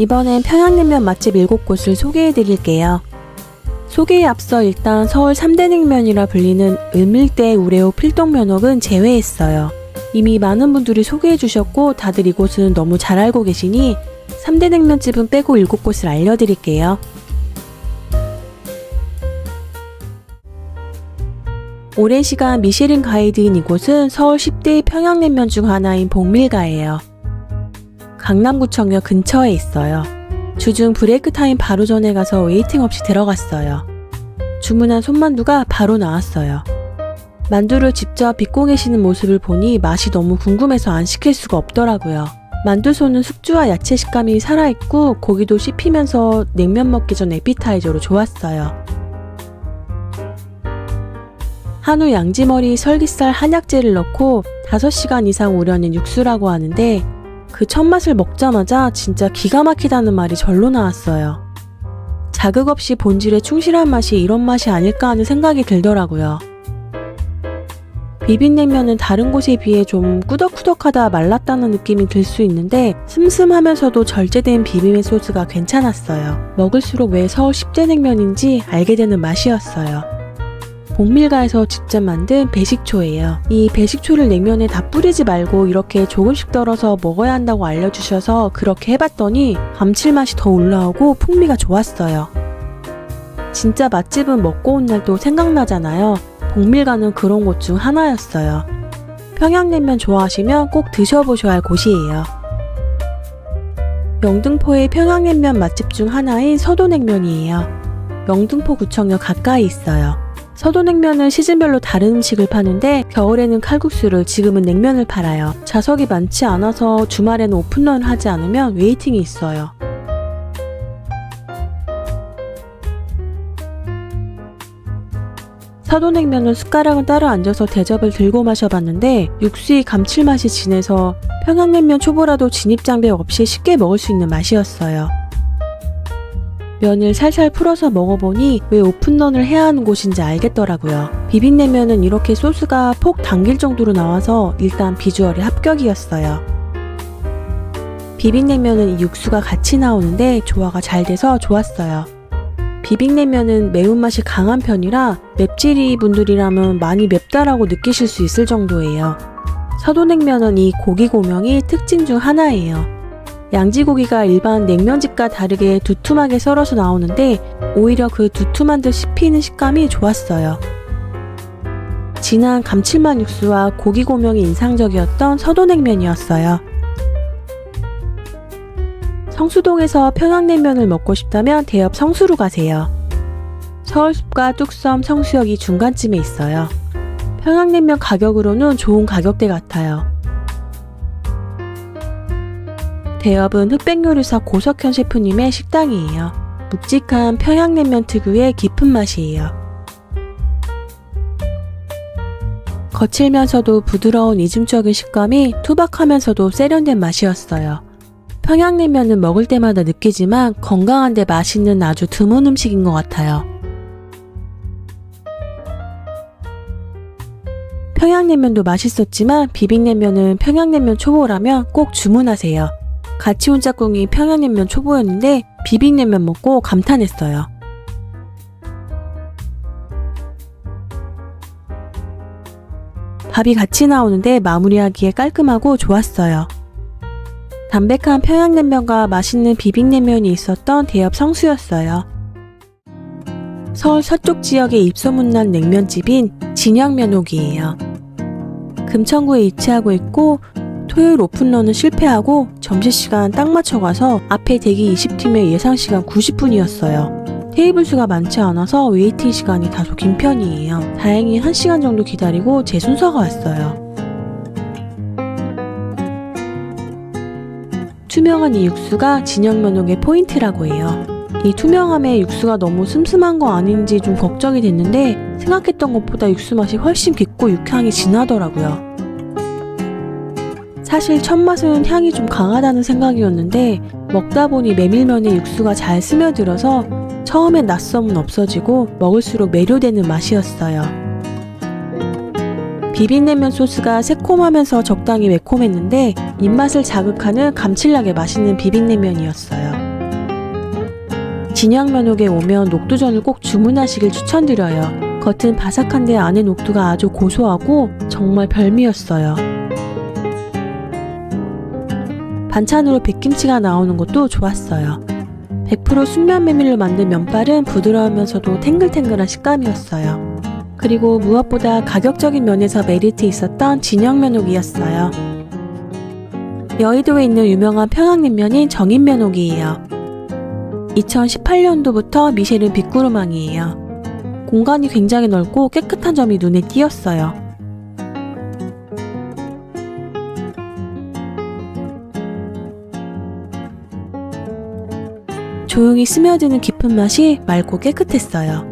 이번엔 평양냉면 맛집 7곳을 소개해드릴게요. 소개에 앞서 일단 서울 3대 냉면이라 불리는 을밀대 우레오 필동면옥은 제외했어요. 이미 많은 분들이 소개해주셨고 다들 이곳은 너무 잘 알고 계시니 3대 냉면집은 빼고 7곳을 알려드릴게요. 오랜 시간 미쉐린 가이드인 이곳은 서울 10대 평양냉면 중 하나인 복밀가예요. 강남구청역 근처에 있어요. 주중 브레이크 타임 바로 전에 가서 웨이팅 없이 들어갔어요. 주문한 손만두가 바로 나왔어요. 만두를 직접 빚고 계시는 모습을 보니 맛이 너무 궁금해서 안 시킬 수가 없더라고요. 만두소는 숙주와 야채 식감이 살아있고 고기도 씹히면서 냉면 먹기 전 에피타이저로 좋았어요. 한우 양지머리 설기살 한약재를 넣고 5시간 이상 우려낸 육수라고 하는데 그 첫 맛을 먹자마자 진짜 기가 막히다는 말이 절로 나왔어요. 자극 없이 본질에 충실한 맛이 이런 맛이 아닐까 하는 생각이 들더라고요. 비빔냉면은 다른 곳에 비해 좀 꾸덕꾸덕하다 말랐다는 느낌이 들 수 있는데 슴슴하면서도 절제된 비빔의 소스가 괜찮았어요. 먹을수록 왜 서울 10대 냉면인지 알게 되는 맛이었어요. 복밀가에서 직접 만든 배식초예요. 이 배식초를 냉면에 다 뿌리지 말고 이렇게 조금씩 덜어서 먹어야 한다고 알려주셔서 그렇게 해봤더니 감칠맛이 더 올라오고 풍미가 좋았어요. 진짜 맛집은 먹고 온 날도 생각나잖아요. 복밀가는 그런 곳 중 하나였어요. 평양냉면 좋아하시면 꼭 드셔보셔야 할 곳이에요. 영등포의 평양냉면 맛집 중 하나인 서도냉면이에요. 영등포 구청역 가까이 있어요. 서도냉면은 시즌별로 다른 음식을 파는데 겨울에는 칼국수를, 지금은 냉면을 팔아요. 좌석이 많지 않아서 주말에는 오픈런을 하지 않으면 웨이팅이 있어요. 서도냉면은 숟가락은 따로 앉아서 대접을 들고 마셔봤는데 육수의 감칠맛이 진해서 평양냉면 초보라도 진입장벽 없이 쉽게 먹을 수 있는 맛이었어요. 면을 살살 풀어서 먹어보니 왜 오픈런을 해야 하는 곳인지 알겠더라고요. 비빔냉면은 이렇게 소스가 폭 당길 정도로 나와서 일단 비주얼이 합격이었어요. 비빔냉면은 이 육수가 같이 나오는데 조화가 잘 돼서 좋았어요. 비빔냉면은 매운맛이 강한 편이라 맵찔이 분들이라면 많이 맵다라고 느끼실 수 있을 정도예요. 서도냉면은 이 고기 고명이 특징 중 하나예요. 양지고기가 일반 냉면집과 다르게 두툼하게 썰어서 나오는데 오히려 그 두툼한 듯 씹히는 식감이 좋았어요. 진한 감칠맛 육수와 고기 고명이 인상적이었던 서도냉면이었어요. 성수동에서 평양냉면을 먹고 싶다면 대엽 성수로 가세요. 서울숲과 뚝섬, 성수역이 중간쯤에 있어요. 평양냉면 가격으로는 좋은 가격대 같아요. 대엽은 흑백요리사 고석현 셰프님의 식당이에요. 묵직한 평양냉면 특유의 깊은 맛이에요. 거칠면서도 부드러운 이중적인 식감이 투박하면서도 세련된 맛이었어요. 평양냉면은 먹을 때마다 느끼지만 건강한데 맛있는 아주 드문 음식인 것 같아요. 평양냉면도 맛있었지만 비빔냉면은 평양냉면 초보라면 꼭 주문하세요. 같이 온 짝꿍이 평양냉면 초보였는데 비빔냉면 먹고 감탄했어요. 밥이 같이 나오는데 마무리하기에 깔끔하고 좋았어요. 담백한 평양냉면과 맛있는 비빔냉면이 있었던 대엽 성수였어요. 서울 서쪽 지역에 입소문난 냉면집인 진영면옥이에요. 금천구에 위치하고 있고 토요일 오픈런은 실패하고 점심시간 딱 맞춰가서 앞에 대기 20팀의 예상시간 90분이었어요. 테이블 수가 많지 않아서 웨이팅 시간이 다소 긴 편이에요. 다행히 1시간 정도 기다리고 제 순서가 왔어요. 투명한 이 육수가 진영면옥의 포인트라고 해요. 이 투명함에 육수가 너무 슴슴한 거 아닌지 좀 걱정이 됐는데 생각했던 것보다 육수 맛이 훨씬 깊고 육향이 진하더라고요. 사실 첫 맛은 향이 좀 강하다는 생각이었는데 먹다 보니 메밀면에 육수가 잘 스며들어서 처음엔 낯섦은 없어지고 먹을수록 매료되는 맛이었어요. 비빔냉면 소스가 새콤하면서 적당히 매콤했는데 입맛을 자극하는 감칠나게 맛있는 비빔냉면이었어요. 진양면옥에 오면 녹두전을 꼭 주문하시길 추천드려요. 겉은 바삭한데 안에 녹두가 아주 고소하고 정말 별미였어요. 반찬으로 백김치가 나오는 것도 좋았어요. 100% 순면 메밀로 만든 면발은 부드러우면서도 탱글탱글한 식감이었어요. 그리고 무엇보다 가격적인 면에서 메리트 있었던 진영면옥이었어요. 여의도에 있는 유명한 평양냉면인 정인면옥이에요. 2018년도부터 미쉐린 빅구르망이에요. 공간이 굉장히 넓고 깨끗한 점이 눈에 띄었어요. 조용히 스며드는 깊은 맛이 맑고 깨끗했어요.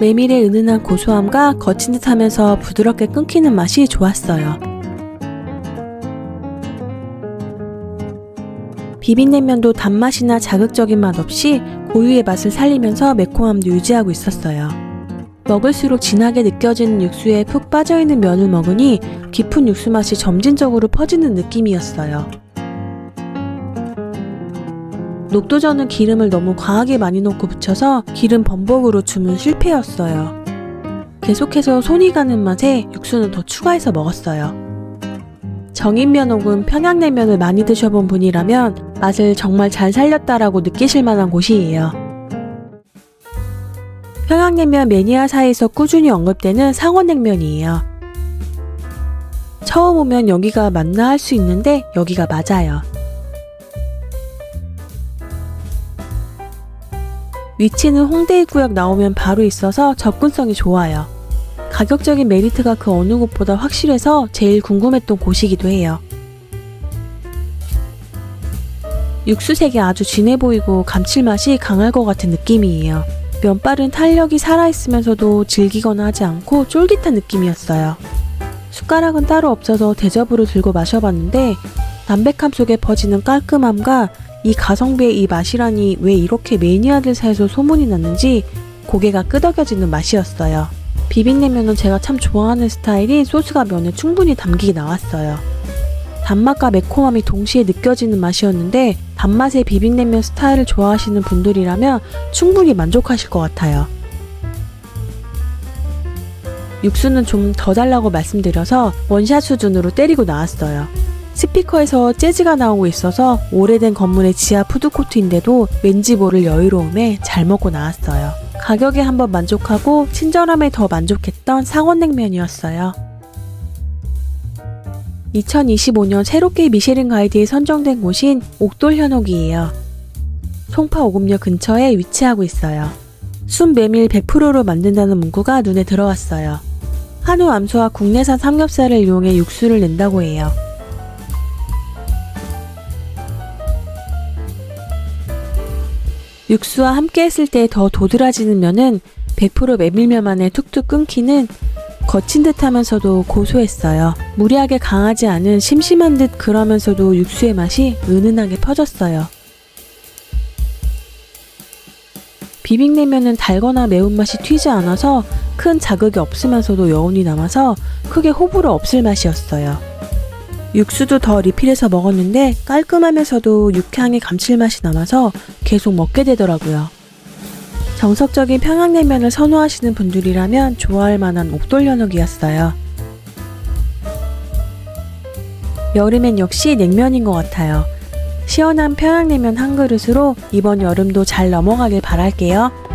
메밀의 은은한 고소함과 거친 듯 하면서 부드럽게 끊기는 맛이 좋았어요. 비빔냉면도 단맛이나 자극적인 맛 없이 고유의 맛을 살리면서 매콤함도 유지하고 있었어요. 먹을수록 진하게 느껴지는 육수에 푹 빠져있는 면을 먹으니 깊은 육수 맛이 점진적으로 퍼지는 느낌이었어요. 녹두전은 기름을 너무 과하게 많이 넣고 부쳐서 기름 범벅으로 주문 실패였어요. 계속해서 손이 가는 맛에 육수는 더 추가해서 먹었어요. 정인면옥은 평양냉면을 많이 드셔본 분이라면 맛을 정말 잘 살렸다라고 느끼실 만한 곳이에요. 평양냉면 매니아 사이에서 꾸준히 언급되는 상원냉면이에요. 처음 오면 여기가 맞나 할 수 있는데 여기가 맞아요. 위치는 홍대 입구역 나오면 바로 있어서 접근성이 좋아요. 가격적인 메리트가 그 어느 곳보다 확실해서 제일 궁금했던 곳이기도 해요. 육수색이 아주 진해 보이고 감칠맛이 강할 것 같은 느낌이에요. 면발은 탄력이 살아있으면서도 질기거나 하지 않고 쫄깃한 느낌이었어요. 숟가락은 따로 없어서 대접으로 들고 마셔봤는데 담백함 속에 퍼지는 깔끔함과 이 가성비의 이 맛이라니 왜 이렇게 매니아들 사이에서 소문이 났는지 고개가 끄덕여지는 맛이었어요. 비빔냉면은 제가 참 좋아하는 스타일이 소스가 면에 충분히 담기게 나왔어요. 단맛과 매콤함이 동시에 느껴지는 맛이었는데 단맛의 비빔냉면 스타일을 좋아하시는 분들이라면 충분히 만족하실 것 같아요. 육수는 좀 더 달라고 말씀드려서 원샷 수준으로 때리고 나왔어요. 스피커에서 재즈가 나오고 있어서 오래된 건물의 지하 푸드코트인데도 왠지 모를 여유로움에 잘 먹고 나왔어요. 가격에 한번 만족하고 친절함에 더 만족했던 상원냉면이었어요. 2025년 새롭게 미쉐린 가이드에 선정된 곳인 옥돌현옥이에요. 송파 오금역 근처에 위치하고 있어요. 순 메밀 100%로 만든다는 문구가 눈에 들어왔어요. 한우 암소와 국내산 삼겹살을 이용해 육수를 낸다고 해요. 육수와 함께 했을 때 더 도드라지는 면은 100% 메밀면 안에 툭툭 끊기는 거친 듯 하면서도 고소했어요. 무리하게 강하지 않은 심심한 듯 그러면서도 육수의 맛이 은은하게 퍼졌어요. 비빔냉면은 달거나 매운맛이 튀지 않아서 큰 자극이 없으면서도 여운이 남아서 크게 호불호 없을 맛이었어요. 육수도 더 리필해서 먹었는데 깔끔하면서도 육향의 감칠맛이 남아서 계속 먹게 되더라고요. 정석적인 평양냉면을 선호하시는 분들이라면 좋아할 만한 옥돌현옥이었어요. 여름엔 역시 냉면인 것 같아요. 시원한 평양냉면 한 그릇으로 이번 여름도 잘 넘어가길 바랄게요.